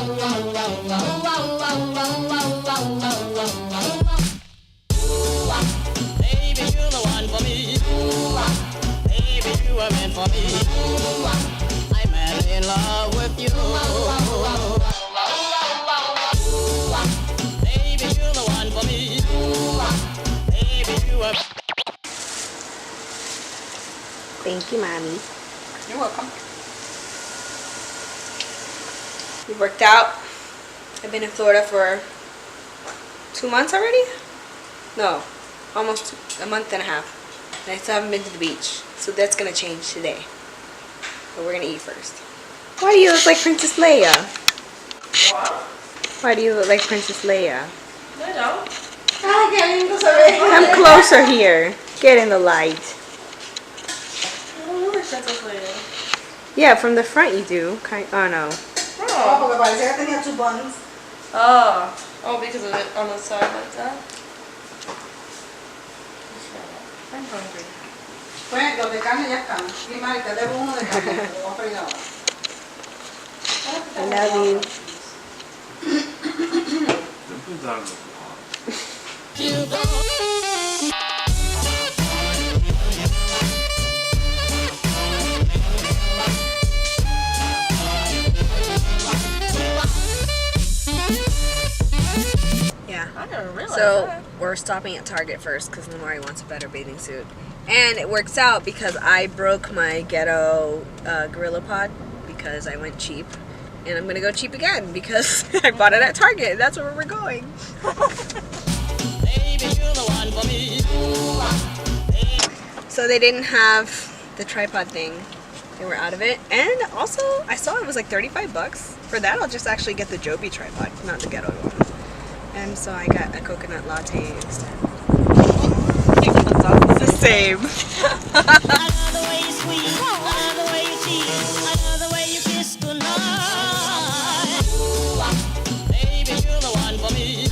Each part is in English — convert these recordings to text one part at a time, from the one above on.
Baby, you're the one for me. Baby, you are meant for me. I'm madly in love with you. Baby, you're the one for me. Baby, you are. Thank you, Mommy. You're welcome. We worked out. I've been in Florida for 2 months already? No, almost a month and a half. And I still haven't been to the beach. So that's going to change today. But we're going to eat first. Why do you look like Princess Leia? What? Why do you look like Princess Leia? I don't. Come closer here. Get in the light. I don't look like Princess Leia. Yeah, from the front you do. Oh no. Oh. parecía que tenía two buns. Oh. Oh, because of it on the side like that? I'm hungry. Pues los de carne ya están. Mi madre, te debo uno de carne, te lo voy a freír ahora. I love you. Yeah. I never realized So that. we're stopping at Target first because Lamari wants a better bathing suit. And it works out because I broke my ghetto Gorilla Pod because I went cheap. And I'm going to go cheap again because I bought it at Target. That's where we're going. Baby, you're the one for me. So they didn't have the tripod thing. They were out of it. And also, I saw it was like 35 bucks. For that, I'll just actually get the Joby tripod, not the ghetto one. And so I got a coconut latte instead. It's the same. I love the way you squeeze. I love the way you tease. I love the way you kiss goodnight. Baby, you're the one for me.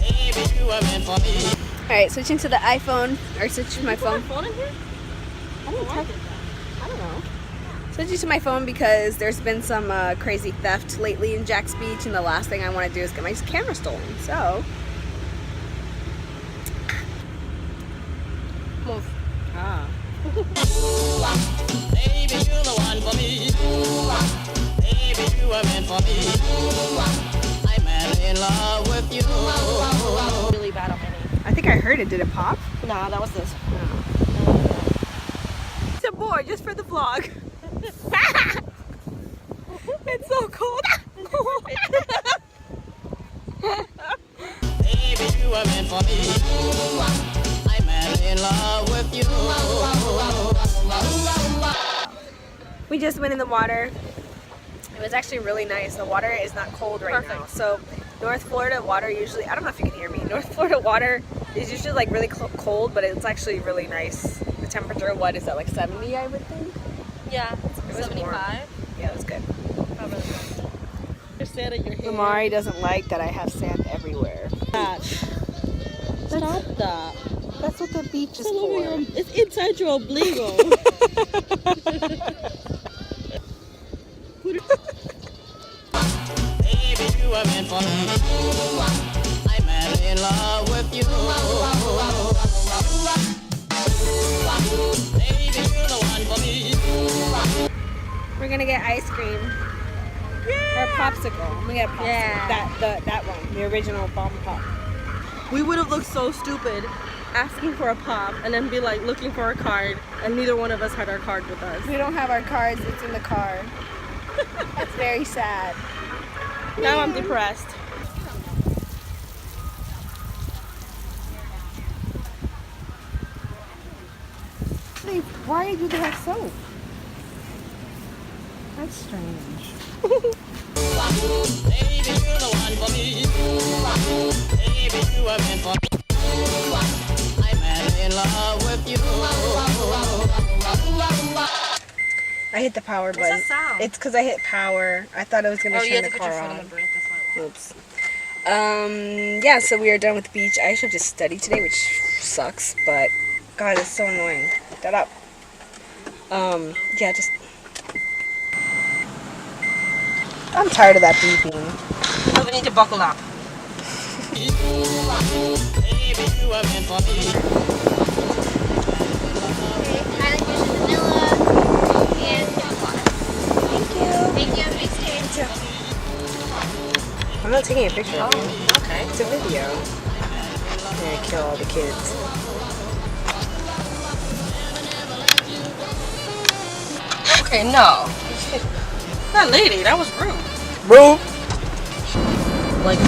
Baby, you are meant for me. Alright, switching to the iPhone, or switching to my phone. Phone in here? I don't know. Switching to my phone because there's been some crazy theft lately in Jack's Beach, and the last thing I want to do is get my camera stolen. So, Move. Baby, you're the one for me. Baby, you are meant for me. I'm madly in love with you. Really bad on my knee. I think I heard it. Did it pop? Nah, that was this. It's a board just for the vlog. It's so cold. Baby, you are meant for me. I'm madly in love with you. We just went in the water. It was actually really nice. The water is not cold right now. So North Florida water usually, I don't know if you can hear me. North Florida water is usually like really cold, but it's actually really nice. The temperature, what is that, like 70 I would think? Yeah, It was 75. warm. Yeah, it was good. There's sand in your hair. Lamari doesn't like that I have sand everywhere. Stop that. That's what the beach is It's all over for. your- It's inside your obligo. Baby, you are meant for me. I'm madly in love with you. Baby, you're the one for me. We're gonna get ice cream. Or popsicle. I'm gonna get a popsicle. Yeah. That one. The original bomb pop. We would have looked so stupid asking for a pop and then be like looking for a card, and neither one of us had our card with us. We don't have our cards, it's in the car. It's very sad. Now I'm depressed. Hey, why do they have soap? That's strange. Baby, you're the one for me. Baby, you are meant for me. I'm madly in love with you. I hit the power button. that sound? It's because I hit power. I thought it was gonna turn the car on. Oops. Yeah, so we are done with the beach. I actually have to study today, which sucks, but God, it's so annoying. Pick that up. Yeah, just. I'm tired of that beeping. So we need to buckle up. Baby, you are meant for me. Island Dishes vanilla and water. Thank you. Thank you. Have a nice day. I'm not taking a picture of you. Okay. It's a video. I'm gonna kill all the kids. Okay, no. That lady, that was rude. Bro. Like,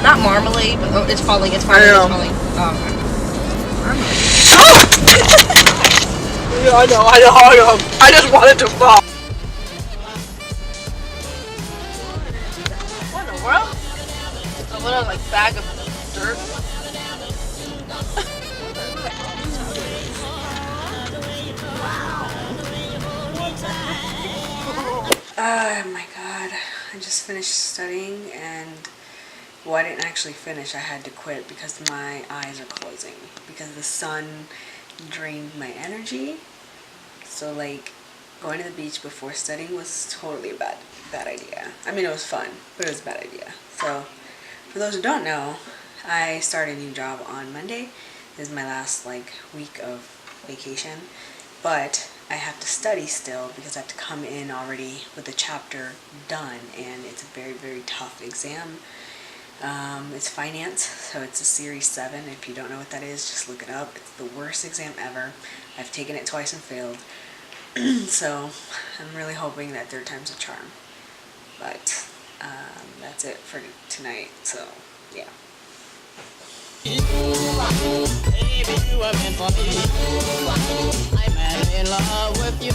not marmalade, but oh, it's falling, it's falling, I know. it's falling. Oh, okay. Yeah, I know. I just wanted to fall. What in the world? A little, like, bag of dirt. Oh my god. I just finished studying and well, I didn't actually finish. I had to quit because my eyes are closing because the sun drained my energy. So like going to the beach before studying was totally a bad idea. I mean, it was fun, but it was a bad idea. So for those who don't know, I started a new job on Monday. This is my last like week of vacation, but I have to study still because I have to come in already with the chapter done, and it's a very, very tough exam. It's finance, so it's a Series 7. If you don't know what that is, just look it up. It's the worst exam ever. I've taken it twice and failed. So I'm really hoping that third time's a charm. But that's it for tonight, so yeah. Baby, you are meant for me. I'm madly in love with you.